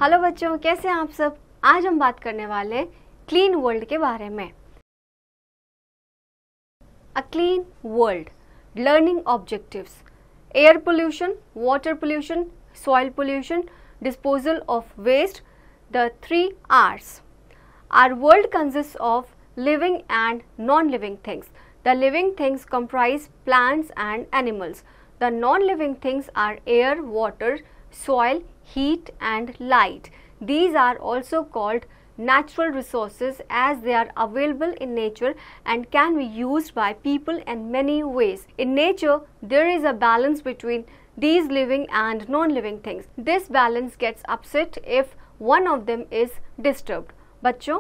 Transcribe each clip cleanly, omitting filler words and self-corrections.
Hello बच्चों, कैसे हैं आप सब। आज हम बात करने वाले हैं क्लीन वर्ल्ड के बारे में। A clean world, learning objectives, air pollution, water pollution, soil pollution, disposal of waste, the 3 R's. Our world consists of living and non-living things. The living things comprise plants and animals. The non-living things are air, water, soil, heat and light. These are also called natural resources as they are available in nature and can be used by people in many ways. In nature, there is a balance between these living and non-living things. This balance gets upset if one of them is disturbed. बच्चों,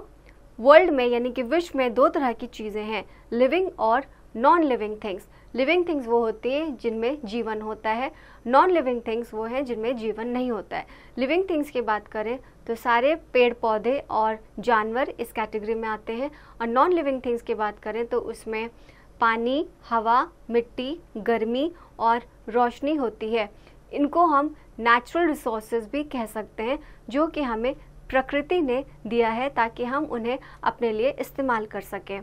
world में यानी कि विश्व में दो तरह की चीज़ें हैं, लिविंग और non living things. Living things वो होती हैं जिनमें जीवन होता है, नॉन लिविंग थिंग्स वो हैं जिनमें जीवन नहीं होता है। लिविंग थिंग्स की बात करें तो सारे पेड़ पौधे और जानवर इस कैटेगरी में आते हैं, और नॉन लिविंग थिंग्स की बात करें तो उसमें पानी, हवा, मिट्टी, गर्मी और रोशनी होती है। इनको हम नेचुरल रिसोर्सेज भी कह सकते हैं, जो कि हमें प्रकृति ने दिया है ताकि हम उन्हें अपने लिए इस्तेमाल कर सकें।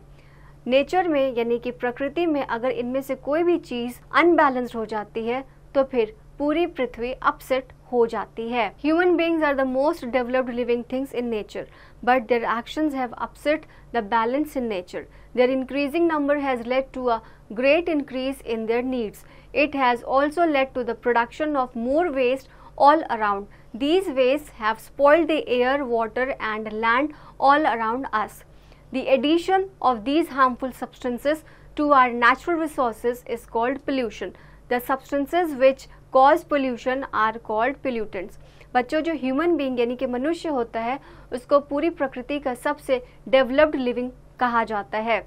नेचर में यानी कि प्रकृति में अगर इनमें से कोई भी चीज़ अनबैलेंस्ड हो जाती है तो फिर पूरी पृथ्वी अपसेट हो जाती है। Human beings are the most developed living things in nature, but their actions have upset the balance in nature. Their increasing number has led to a great increase in their needs. It has also led to the production of more waste all around. These wastes have spoiled the air, water and land all around us. The addition of these harmful substances to our natural resources is called pollution. The substances which cause pollution are called pollutants. बच्चों, जो human being यानी कि मनुष्य होता है उसको पूरी प्रकृति का सबसे डेवलप्ड लिविंग कहा जाता है,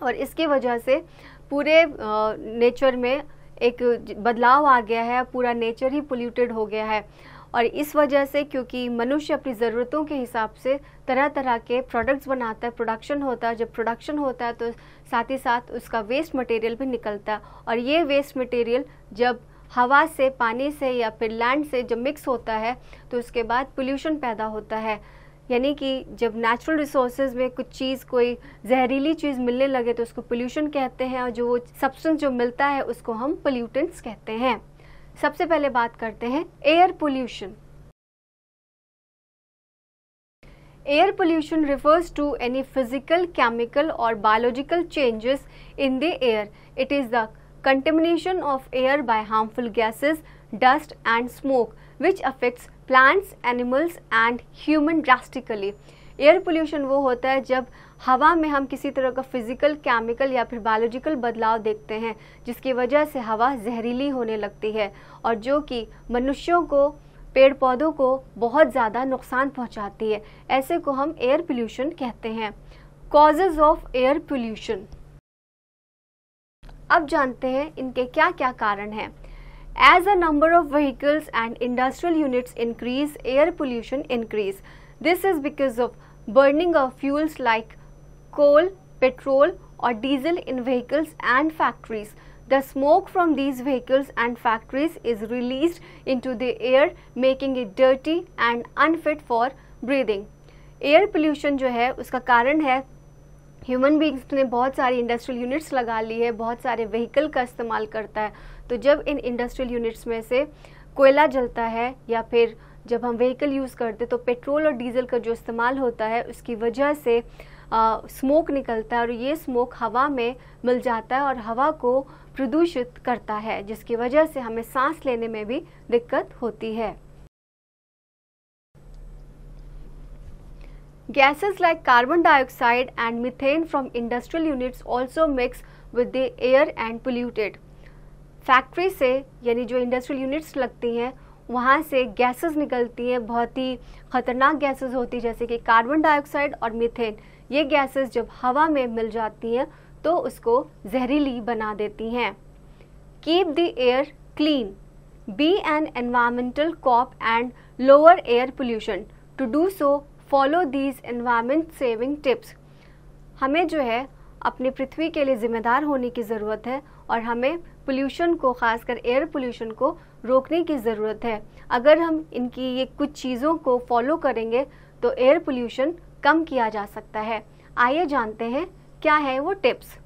और इसकी वजह से पूरे नेचर में एक बदलाव आ गया है, पूरा नेचर ही पोल्यूटेड हो गया है। और इस वजह से क्योंकि मनुष्य अपनी ज़रूरतों के हिसाब से तरह तरह के प्रोडक्ट्स बनाता है, प्रोडक्शन होता है। जब प्रोडक्शन होता है तो साथ ही साथ उसका वेस्ट मटेरियल भी निकलता है, और ये वेस्ट मटेरियल जब हवा से, पानी से या फिर लैंड से जब मिक्स होता है तो उसके बाद पोल्यूशन पैदा होता है। यानी कि जब नेचुरल रिसोर्सेज में कुछ चीज़, कोई जहरीली चीज़ मिलने लगे तो उसको पोल्यूशन कहते हैं, और जो वो सब्सटेंस जो मिलता है उसको हम पोल्यूटेंट्स कहते हैं। सबसे पहले बात करते हैं air pollution. Air pollution refers to any physical, chemical or biological changes in the air. It is the contamination of air by harmful gases, dust and smoke which affects plants, animals and human drastically. Air pollution वो होता है जब हवा में हम किसी तरह का फिजिकल, केमिकल या फिर बायोलॉजिकल बदलाव देखते हैं जिसकी वजह से हवा जहरीली होने लगती है, और जो कि मनुष्यों को, पेड़ पौधों को बहुत ज़्यादा नुकसान पहुंचाती है। ऐसे को हम एयर पोल्यूशन कहते हैं। कॉजेज ऑफ एयर पोल्यूशन, अब जानते हैं इनके क्या क्या कारण हैं। As the number of vehicles and industrial units increase, air pollution increase. This is because of burning of fuels like coal, petrol or diesel in vehicles and factories. The smoke from these vehicles and factories is released into the air, making it dirty and unfit for breathing. Air pollution जो है उसका कारण है human beings ने बहुत सारी industrial units लगा ली है, बहुत सारे व्हीकल का इस्तेमाल करता है। तो जब इन इंडस्ट्रियल यूनिट्स में से कोयला जलता है या फिर जब हम व्हीकल यूज़ करते तो पेट्रोल और डीजल का जो इस्तेमाल होता है उसकी वजह से स्मोक निकलता है, और ये स्मोक हवा में मिल जाता है और हवा को प्रदूषित करता है, जिसकी वजह से हमें सांस लेने में भी दिक्कत होती है। Gases like carbon dioxide and methane from industrial units also mix with the air and polluted. Factory से यानी जो इंडस्ट्रियल यूनिट्स लगती हैं वहाँ से गैसेस निकलती हैं, बहुत ही ख़तरनाक गैसेस होती हैं जैसे कि कार्बन डाइऑक्साइड और मीथेन। ये गैसेस जब हवा में मिल जाती हैं तो उसको जहरीली बना देती हैं। Keep the air clean, be an environmental cop and lower air pollution. To do so follow these environment saving tips. हमें जो है अपनी पृथ्वी के लिए जिम्मेदार होने की ज़रूरत है और हमें पोल्यूशन को, खासकर एयर पोल्यूशन को रोकने की ज़रूरत है। अगर हम इनकी ये कुछ चीज़ों को फॉलो करेंगे तो एयर पोल्यूशन कम किया जा सकता है। आइए जानते हैं क्या है वो tips.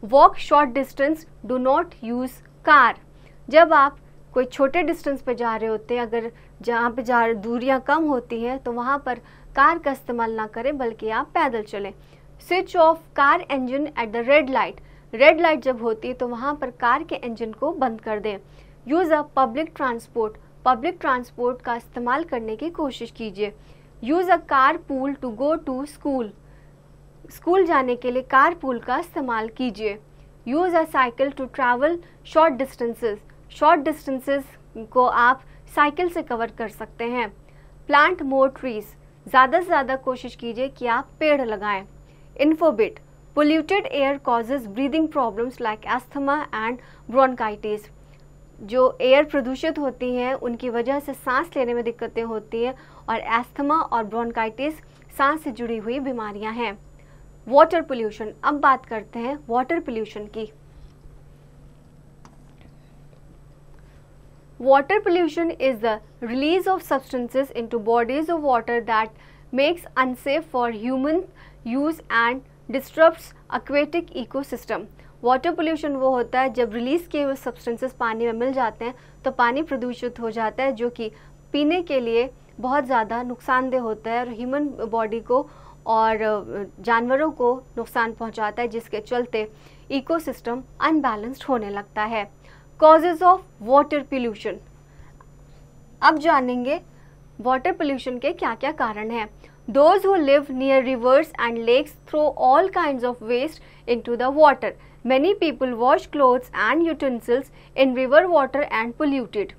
Walk short distance, do not use car. जब आप कोई छोटे डिस्टेंस पे जा रहे होते हैं, अगर जहाँ पे दूरियाँ कम होती हैं तो वहाँ पर कार का इस्तेमाल ना करें बल्कि आप पैदल चलें। Switch off car engine at the red light. Red light जब होती है तो वहाँ पर कार के इंजन को बंद कर दें। Use a public transport. Public transport का इस्तेमाल करने की कोशिश कीजिए। Use a car pool to go to school. School जाने के लिए कार पूल का इस्तेमाल कीजिए। Use a cycle to travel short distances. Short distances को आप साइकिल से कवर कर सकते हैं। Plant more trees. ज़्यादा से ज़्यादा कोशिश कीजिए कि आप पेड़ लगाएं। Infobit. Polluted air causes breathing problems like asthma and bronchitis. जो एयर प्रदूषित होती हैं उनकी वजह से सांस लेने में दिक्कतें होती हैं और एस्थमा और ब्रोंकाइटिस सांस से जुड़ी हुई बीमारियां हैं। Water pollution. अब बात करते हैं वाटर पोल्यूशन की। Water pollution is the release of substances into bodies of water that makes unsafe for human use and disrupts aquatic ecosystem. Water pollution वो होता है जब रिलीज किए हुए सब्सटेंसेस पानी में मिल जाते हैं तो पानी प्रदूषित हो जाता है, जो कि पीने के लिए बहुत ज़्यादा नुकसानदेह होता है और ह्यूमन बॉडी को और जानवरों को नुकसान पहुंचाता है, जिसके चलते इकोसिस्टम अनबैलेंस्ड होने लगता है। Causes of water pollution. अब जानेंगे वाटर पोल्यूशन के क्या क्या कारण हैं। Those who live near rivers and lakes throw all kinds of waste into the water. Many people wash clothes and utensils in river water and pollute it.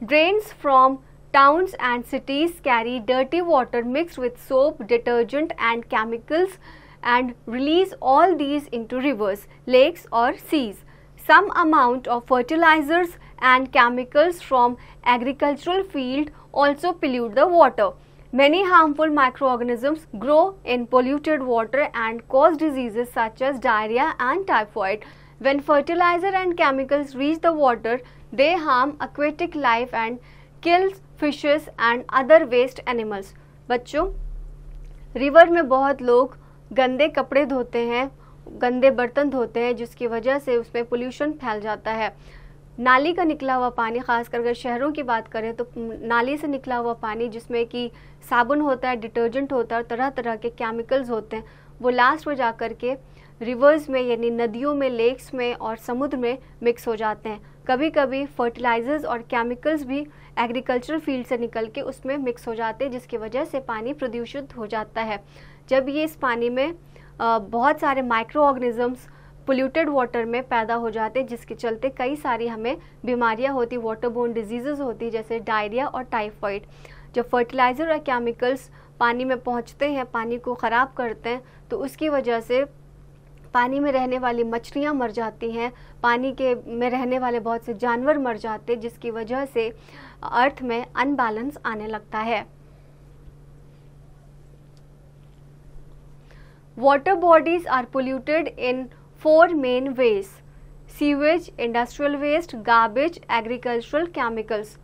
Drains from towns and cities carry dirty water mixed with soap, detergent and chemicals and release all these into rivers, lakes or seas. Some amount of fertilizers and chemicals from agricultural field also pollute the water. Many harmful microorganisms grow in polluted water and cause diseases such as diarrhea and typhoid. When fertilizer and chemicals reach the water, they harm aquatic life and kills fishes and other waste animals. बच्चों, river में बहुत लोग गंदे कपड़े धोते हैं, गंदे बर्तन धोते हैं, जिसकी वजह से उसमें पोल्यूशन फैल जाता है। नाली का निकला हुआ पानी, खासकर अगर शहरों की बात करें तो नाली से निकला हुआ पानी जिसमें कि साबुन होता है, डिटर्जेंट होता है और तरह तरह के केमिकल्स होते हैं, वो लास्ट में जा कर के रिवर्स में यानी नदियों में, लेक्स में और समुद्र में मिक्स हो जाते हैं। कभी कभी फर्टिलाइजर्स और केमिकल्स भी एग्रीकल्चरल फील्ड से निकल के उसमें मिक्स हो जाते हैं, जिसकी वजह से पानी प्रदूषित हो जाता है। जब ये इस पानी में बहुत सारे माइक्रो ऑर्गेनिजम्स पोल्यूटेड वाटर में पैदा हो जाते हैं, जिसके चलते कई सारी हमें बीमारियां होती, वाटर बोर्न डिजीजेज होती, जैसे डायरिया और टाइफाइड। जब फर्टिलाइज़र और केमिकल्स पानी में पहुंचते हैं, पानी को ख़राब करते हैं, तो उसकी वजह से पानी में रहने वाली मछलियां मर जाती हैं, पानी के में रहने वाले बहुत से जानवर मर जाते हैं, जिसकी वजह से अर्थ में अनबैलेंस आने लगता है। Water bodies are polluted in 4 main ways: sewage, industrial waste, garbage, agricultural chemicals.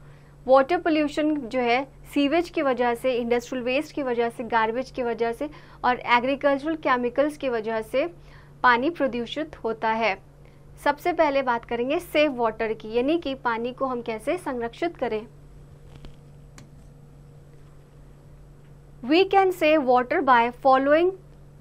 Water pollution जो है सीवेज की वजह से, इंडस्ट्रियल वेस्ट की वजह से, गार्बेज की वजह से और एग्रीकल्चरल केमिकल्स की वजह से पानी प्रदूषित होता है। सबसे पहले बात करेंगे सेव वाटर की, यानी कि पानी को हम कैसे संरक्षित करें। We can save water by following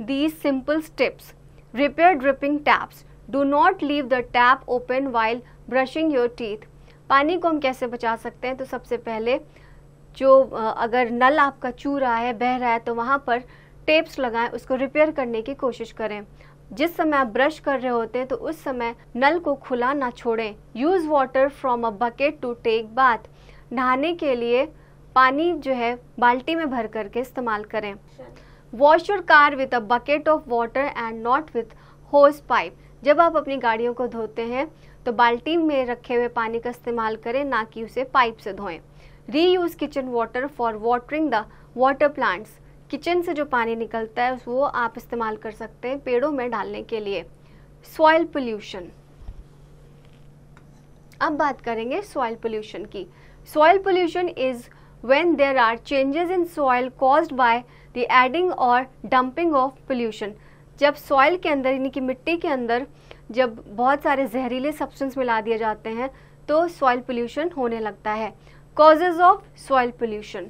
these simple steps. Repair dripping taps. Do not leave the tap open while brushing your teeth. पानी को हम कैसे बचा सकते हैं, तो सबसे पहले जो अगर नल आपका चू रहा है, बह रहा है, तो वहाँ पर टेप्स लगाएं, उसको रिपेयर करने की कोशिश करें। जिस समय आप ब्रश कर रहे होते हैं तो उस समय नल को खुला ना छोड़ें। Use water from a bucket to take bath. नहाने के लिए पानी जो है बाल्टी में भर करके इस्तेमाल करें। Wash your car with a bucket of water and not with hose pipe. जब आप अपनी गाड़ियों को धोते हैं तो बाल्टी में रखे हुए पानी का इस्तेमाल करें, ना कि उसे पाइप से धोएं। Reuse kitchen water for watering the water plants. Kitchen से जो पानी निकलता है वो आप इस्तेमाल कर सकते हैं पेड़ों में डालने के लिए। Soil pollution. अब बात करेंगे सॉइल पोल्यूशन की। Soil pollution is when there are changes in soil caused by the adding और डंपिंग ऑफ पोल्यूशन। जब सॉइल के अंदर यानी कि मिट्टी के अंदर जब बहुत सारे जहरीले सब्सटेंस मिला दिए जाते हैं तो सॉइल पोल्यूशन होने लगता है। Causes of soil pollution.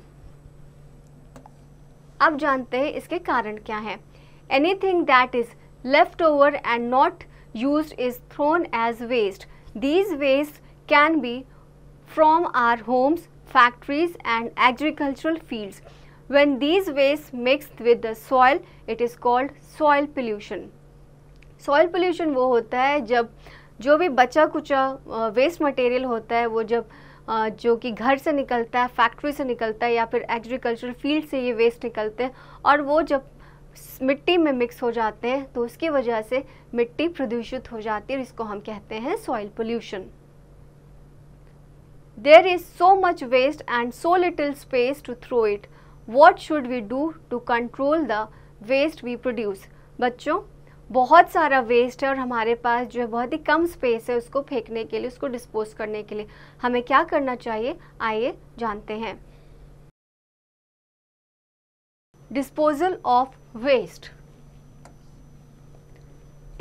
अब जानते हैं इसके कारण क्या है। Anything that is left over and not used is thrown as waste. These waste can be from our homes, factories and agricultural fields. When these waste mix with the soil, it is called soil pollution. Soil pollution वो होता है जब जो भी बचा कुचा waste material होता है वो जब जो कि घर से निकलता है, फैक्ट्री से निकलता है या फिर एग्रीकल्चरल फील्ड से ये वेस्ट निकलते हैं और वो जब मिट्टी में मिक्स हो जाते हैं तो उसकी वजह से मिट्टी प्रदूषित हो जाती है और इसको हम कहते हैं soil pollution. There is so much waste and so little space to throw it. What should we do to control the waste we produce. बच्चों, बहुत सारा वेस्ट है और हमारे पास जो है बहुत ही कम स्पेस है उसको फेंकने के लिए, उसको डिस्पोज करने के लिए हमें क्या करना चाहिए, आइए जानते हैं। Disposal of waste.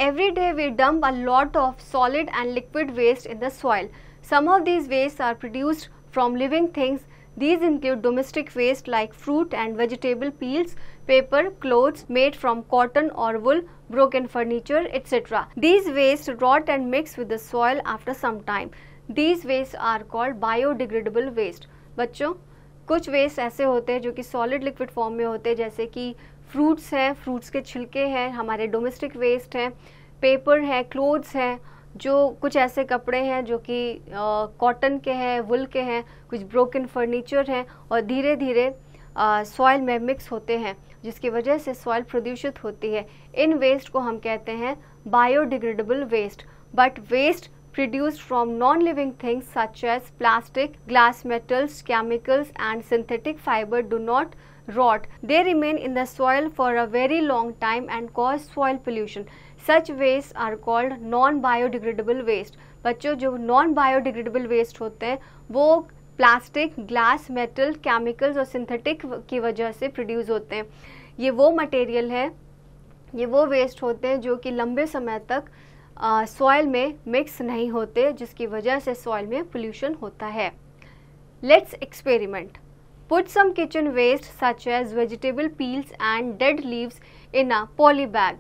Every day we dump a lot of solid and liquid waste in the soil. Some of these wastes are produced from living things. These include domestic waste like fruit and vegetable peels, paper, clothes made from cotton or wool, broken furniture, etc. These wastes rot and mix with the soil after some time. These wastes are called biodegradable waste. बच्चों, कुछ waste ऐसे होते हैं जो कि solid liquid form में होते हैं, जैसे कि फ्रूट्स हैं, फ्रूट्स के छिलके हैं, हमारे डोमेस्टिक वेस्ट हैं, पेपर है, क्लोथ्स हैं, जो कुछ ऐसे कपड़े हैं जो कि कॉटन के हैं, वुल के हैं, कुछ ब्रोकन फर्नीचर हैं और धीरे धीरे सॉइल में मिक्स होते हैं जिसकी वजह से सॉइल प्रदूषित होती है। इन वेस्ट को हम कहते हैं biodegradable waste. But waste produced from non-living things such as plastic, glass, metals, chemicals and synthetic fiber do not rot. They remain in the soil for a very long time and cause soil pollution. Such wastes are called non-biodegradable waste. बच्चों, जो non-biodegradable waste होते हैं वो plastic, glass, metal, chemicals और synthetic की वजह से produce होते हैं। ये वो मटेरियल है, ये वो वेस्ट होते हैं जो कि लंबे समय तक सॉइल में मिक्स नहीं होते जिसकी वजह से सॉइल में पोल्यूशन होता है। Let's experiment. Put some kitchen waste such as vegetable peels and dead leaves in a poly bag.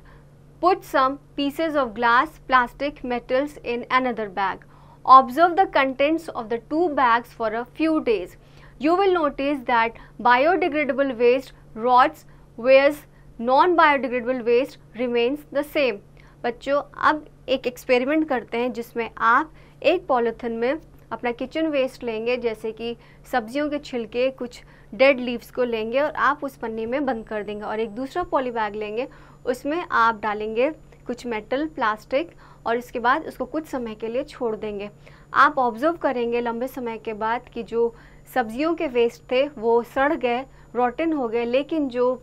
Put some pieces of glass, plastic, metals in another bag. Observe the contents of the two bags for a few days. You will notice that biodegradable waste rots whereas non-biodegradable waste remains the same. बच्चों, अब एक experiment करते हैं जिसमें आप एक polythene में अपना किचन वेस्ट लेंगे, जैसे कि सब्जियों के छिलके, कुछ डेड लीव्स को लेंगे और आप उस पन्नी में बंद कर देंगे और एक दूसरा पॉली बैग लेंगे, उसमें आप डालेंगे कुछ मेटल, प्लास्टिक और इसके बाद उसको कुछ समय के लिए छोड़ देंगे। आप ऑब्जर्व करेंगे लंबे समय के बाद कि जो सब्जियों के वेस्ट थे वो सड़ गए, रॉटन हो गए, लेकिन जो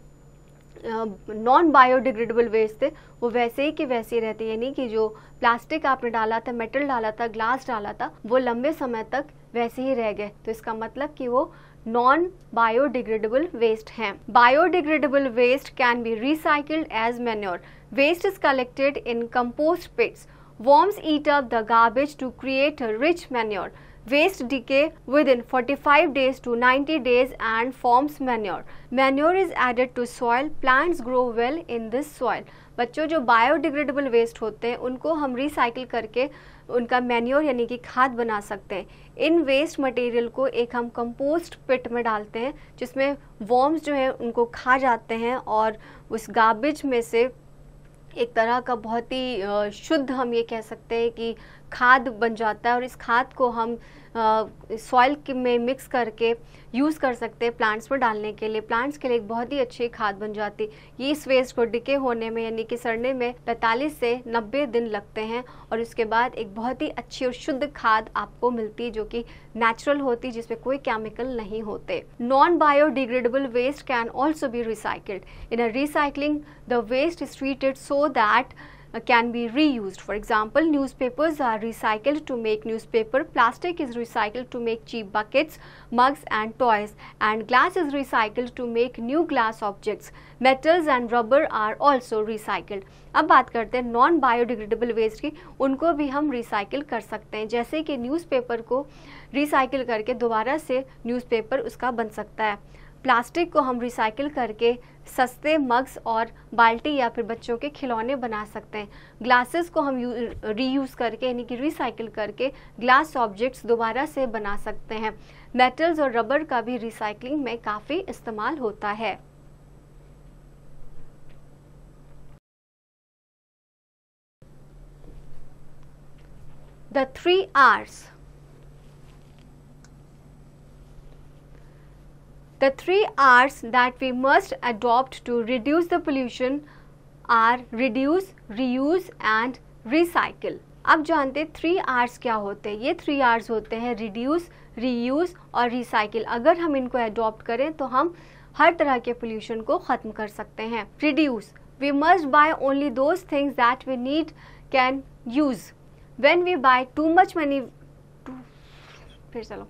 नॉन बायोडिग्रेडेबल वेस्ट थे वो वैसे ही कि वैसे ही रहते, यानी कि जो प्लास्टिक आपने डाला था, मेटल डाला था, ग्लास डाला था, वो लंबे समय तक वैसे ही रह गए। तो इसका मतलब कि वो नॉन बायोडिग्रेडेबल वेस्ट हैं। Biodegradable waste can be recycled as manure. Waste is collected in compost pits. Worms eat up the garbage to create a rich manure. Waste decay within 45 days to 90 days and forms manure. Manure is added to soil. Plants grow well in this soil. बच्चों, जो biodegradable waste होते हैं उनको हम recycle करके उनका manure यानी कि खाद बना सकते हैं। इन वेस्ट मटेरियल को एक हम कंपोस्ट पिट में डालते हैं जिसमें वर्म्स जो है उनको खा जाते हैं और उस गार्बेज में से एक तरह का बहुत ही शुद्ध हम ये कह सकते हैं कि खाद बन जाता है और इस खाद को हम सॉइल में मिक्स करके यूज़ कर सकते हैं प्लांट्स में डालने के लिए। प्लांट्स के लिए एक बहुत ही अच्छी खाद बन जाती है। ये इस वेस्ट को डिके होने में यानी कि सड़ने में 45 से 90 दिन लगते हैं और उसके बाद एक बहुत ही अच्छी और शुद्ध खाद आपको मिलती है जो कि नेचुरल होती, जिसमें कोई केमिकल नहीं होते। Non biodegradable waste can also be recycled. In a recycling the waste is treated so that can be reused. For example, newspapers are recycled to make newspaper, plastic is recycled to make cheap buckets, mugs and toys, and glass is recycled to make new glass objects. Metals and rubber are also recycled. अब बात करते हैं non biodegradable waste की, उनको भी हम recycle कर सकते हैं, जैसे कि न्यूज़पेपर को रिसाइकिल करके दोबारा से न्यूज़पेपर उसका बन सकता है। प्लास्टिक को हम रिसाइकिल करके सस्ते मग्स और बाल्टी या फिर बच्चों के खिलौने बना सकते हैं। ग्लासेस को हम रीयूज़ करके यानी कि रिसाइकिल करके ग्लास ऑब्जेक्ट्स दोबारा से बना सकते हैं। मेटल्स और रबर का भी रिसाइकलिंग में काफ़ी इस्तेमाल होता है। The 3 R's. The 3 R's that we must adopt to reduce the pollution are reduce, reuse and recycle. अब जानते हैं 3 R's क्या होते हैं। ये 3 R's होते हैं reduce, reuse और recycle। अगर हम इनको adopt करें तो हम हर तरह के pollution को ख़त्म कर सकते हैं। Reduce, we must buy only those things that we need can use. When we buy too much money, फिर चलो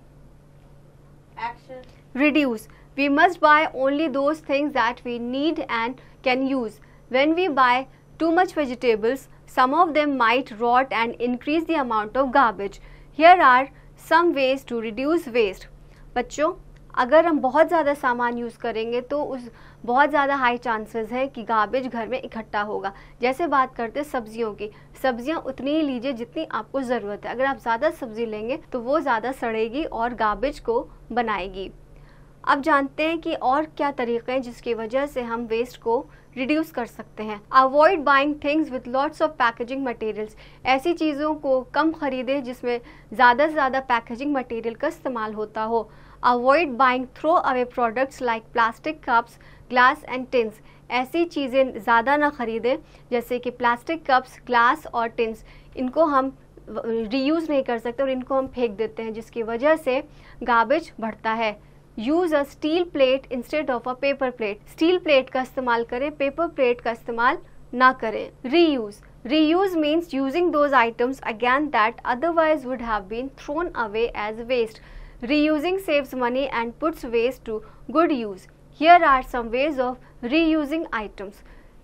Action. Reduce, we must buy only those things that we need and can use. When we buy too much vegetables, some of them might rot and increase the amount of garbage. Here are some ways to reduce waste. बच्चों, अगर हम बहुत ज़्यादा सामान use करेंगे तो उस बहुत ज़्यादा हाई चांसेस है कि गार्बेज घर में इकट्ठा होगा। जैसे बात करते हैं सब्जियों की, सब्जियां उतनी ही लीजिए जितनी आपको ज़रूरत है। अगर आप ज़्यादा सब्जी लेंगे तो वो ज़्यादा सड़ेगी और गार्बेज को बनाएगी। अब जानते हैं कि और क्या तरीके हैं जिसकी वजह से हम वेस्ट को रिड्यूस कर सकते हैं। Avoid buying things with lots of packaging materials, ऐसी चीज़ों को कम खरीदें जिसमें ज़्यादा से ज़्यादा पैकेजिंग मटेरियल का इस्तेमाल होता हो। Avoid buying throw away products like plastic cups, glass and tins, ऐसी चीज़ें ज़्यादा ना ख़रीदें जैसे कि प्लास्टिक कप्स, ग्लास और टिन्स, इनको हम रीयूज़ नहीं कर सकते और इनको हम फेंक देते हैं जिसकी वजह से गार्बेज बढ़ता है। Use a steel plate instead of a paper plate, steel plate का इस्तेमाल करें, पेपर प्लेट का इस्तेमाल ना करें। Reuse, reuse means using those items again that otherwise would have been thrown away as waste. Reusing saves money and puts waste to good use. Here are some ways of reusing items.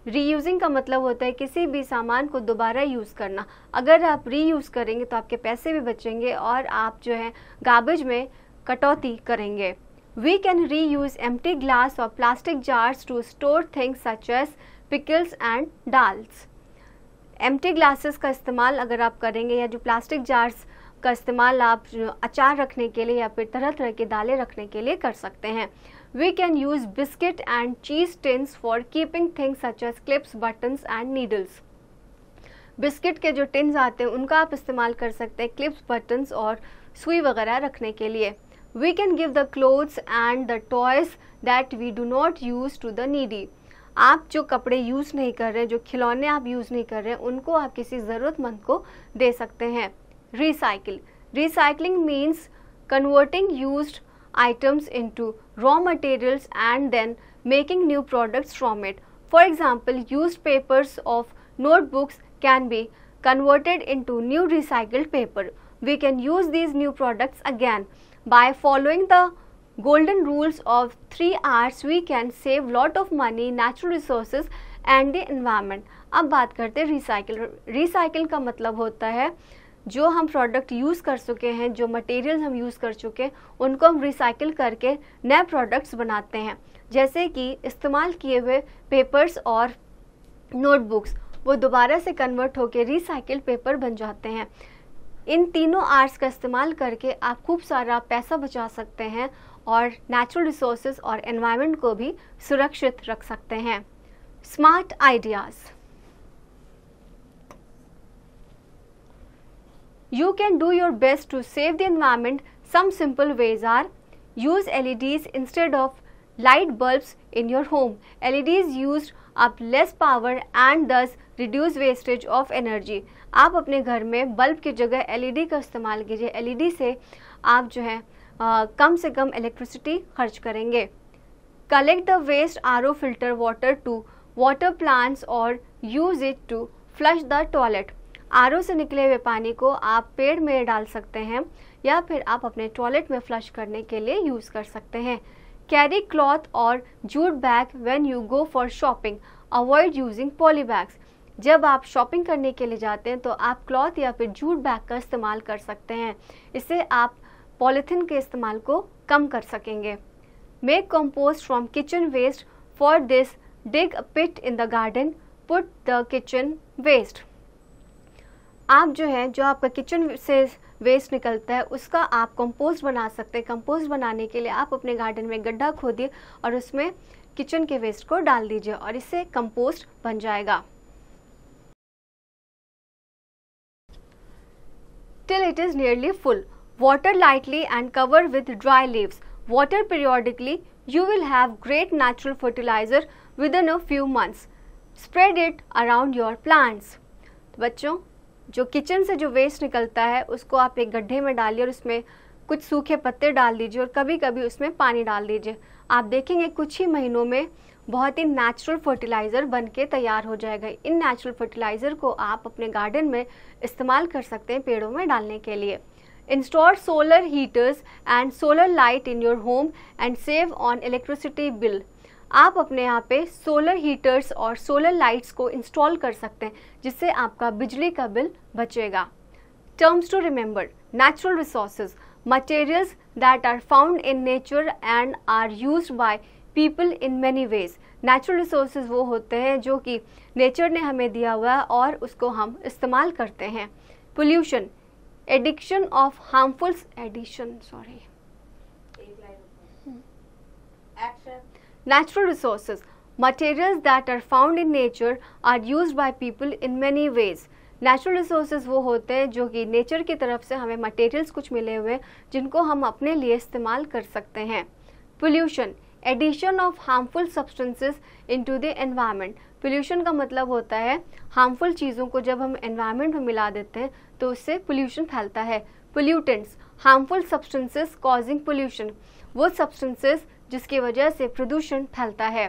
Reusing का मतलब होता है किसी भी सामान को दोबारा use करना। अगर आप रीयूज़ करेंगे तो आपके पैसे भी बचेंगे और आप जो है गार्बेज में कटौती करेंगे। We can reuse empty glass or plastic jars to store things such as pickles and dals. Empty glasses का इस्तेमाल अगर आप करेंगे या जो प्लास्टिक जार्स का इस्तेमाल आप अचार रखने के लिए या फिर तरह तरह की दालें रखने के लिए कर सकते हैं। We can use biscuit and cheese tins for keeping things such as clips, buttons and needles. Biscuit के जो टिन्स आते हैं उनका आप इस्तेमाल कर सकते हैं क्लिप्स, बटन्स और सुई वगैरह रखने के लिए। We can give the clothes and the toys that we do not use to the needy. आप जो कपड़े यूज़ नहीं कर रहे, जो खिलौने आप यूज़ नहीं कर रहे, उनको आप किसी ज़रूरतमंद को दे सकते हैं। Recycle. Recycling means converting used items into raw materials and then making new products from it. For example, used papers of notebooks can be converted into new recycled paper. We can use these new products again. By following the golden rules of 3 R's, we can save lot of money, natural resources and the environment. अब बात करते हैं recycle. Recycle का मतलब होता है जो हम प्रोडक्ट यूज़ कर चुके हैं, जो मटेरियल्स हम यूज़ कर चुके हैं, उनको हम रिसाइकिल करके नए प्रोडक्ट्स बनाते हैं। जैसे कि इस्तेमाल किए हुए पेपर्स और नोटबुक्स वो दोबारा से कन्वर्ट होकर रिसाइकिल पेपर बन जाते हैं। इन तीनों आर्ट्स का इस्तेमाल करके आप खूब सारा पैसा बचा सकते हैं और नेचुरल रिसोर्सेज और एनवायरनमेंट को भी सुरक्षित रख सकते हैं। Smart ideas. You can do your best to save the environment. Some simple ways are: use LEDs instead of light bulbs in your home. LEDs used up less power and thus reduce wastage of energy. आप अपने घर में bulb की जगह LED का इस्तेमाल कीजिए। LED से आप जो है कम से कम इलेक्ट्रिसिटी खर्च करेंगे। Collect the waste RO filter water to water plants or use it to flush the toilet. RO से निकले हुए पानी को आप पेड़ में डाल सकते हैं या फिर आप अपने टॉयलेट में फ्लश करने के लिए यूज़ कर सकते हैं। कैरी क्लॉथ और jute bag when you go for shopping, avoid using poly bags. जब आप शॉपिंग करने के लिए जाते हैं तो आप क्लॉथ या फिर जूट बैग का इस्तेमाल कर सकते हैं, इससे आप पॉलीथीन के इस्तेमाल को कम कर सकेंगे। Make compost from kitchen waste, for this dig a pit in the garden, put the kitchen waste. आप जो आपका किचन से वेस्ट निकलता है उसका आप कंपोस्ट बना सकते हैं। कंपोस्ट बनाने के लिए आप अपने गार्डन में गड्ढा खोदिए और उसमें किचन के वेस्ट को डाल दीजिए और इससे कंपोस्ट बन जाएगा। Till it is nearly full, water lightly and cover with dry leaves. Water periodically. You will have great natural fertilizer within a few months. Spread it around your plants. बच्चों, जो kitchen से जो waste निकलता है उसको आप एक गड्ढे में डालिए और उसमें कुछ सूखे पत्ते डाल दीजिए और कभी कभी उसमें पानी डाल दीजिए। आप देखेंगे कुछ ही महीनों में बहुत ही नेचुरल फर्टिलाइज़र बन के तैयार हो जाएगा। इन नेचुरल फर्टिलाइज़र को आप अपने गार्डन में इस्तेमाल कर सकते हैं पेड़ों में डालने के लिए। Install solar heaters and solar light in your home and save on electricity bill. आप अपने यहाँ पे सोलर हीटर्स और सोलर लाइट्स को इंस्टॉल कर सकते हैं जिससे आपका बिजली का बिल बचेगा। Terms to remember: natural resources, materials that are found in nature and are used by people in many ways. Natural resources वो होते हैं जो कि नेचर ने हमें दिया हुआ है और उसको हम इस्तेमाल करते हैं। Pollution, addiction of harmful Action. Natural resources, materials that are found in nature are used by people in many ways. Natural resources वो होते हैं जो कि नेचर की तरफ से हमें मटेरियल्स कुछ मिले हुए हैं जिनको हम अपने लिए इस्तेमाल कर सकते हैं। Pollution, addition of harmful substances into the environment. Pollution का मतलब होता है हार्मफुल चीज़ों को जब हम एनवायरनमेंट में मिला देते हैं तो उससे पोल्यूशन फैलता है। Pollutants, harmful substances causing pollution, वो सब्सटेंसेस जिसकी वजह से प्रदूषण फैलता है।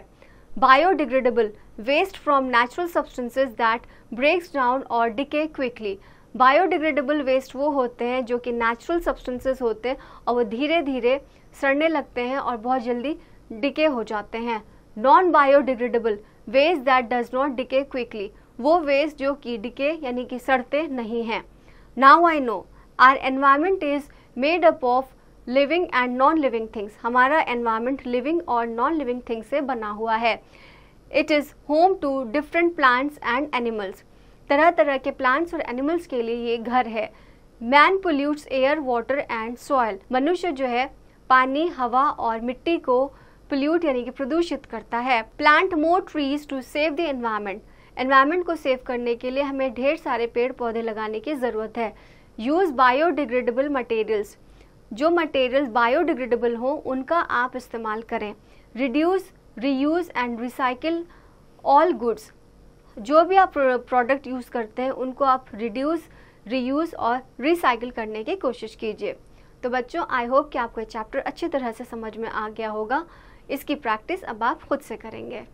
Biodegradable, waste from natural substances that breaks down और डिके क्विकली। बायोडिग्रेडेबल वेस्ट वो होते हैं जो कि नेचुरल सब्सटेंसेस होते हैं और वो धीरे धीरे सड़ने लगते हैं और बहुत जल्दी डिके हो जाते हैं। Non biodegradable, waste that does not decay quickly, वो वेस्ट जो कि डिके यानी कि सड़ते नहीं हैं। Now I know our environment is made up of living and non living things. हमारा एनवायरनमेंट लिविंग और नॉन लिविंग थिंग्स से बना हुआ है। It is home to different plants and animals. तरह तरह के प्लांट्स और एनिमल्स के लिए ये घर है। Man pollutes air, water and soil. मनुष्य जो है पानी, हवा और मिट्टी को पोल्यूट यानी कि प्रदूषित करता है। Plant more trees to save the environment. Environment को सेव करने के लिए हमें ढेर सारे पेड़ पौधे लगाने की ज़रूरत है। यूज़ बायोडिग्रेडेबल मटेरियल्स, जो मटेरियल्स बायोडिग्रेडेबल हो उनका आप इस्तेमाल करें। Reduce, reuse and recycle all goods. जो भी आप प्रोडक्ट यूज़ करते हैं उनको आप रिड्यूस, रीयूज़ और रिसाइकिल करने की कोशिश कीजिए। तो बच्चों, आई होप कि आपको ये चैप्टर अच्छी तरह से समझ में आ गया होगा। इसकी प्रैक्टिस अब आप खुद से करेंगे।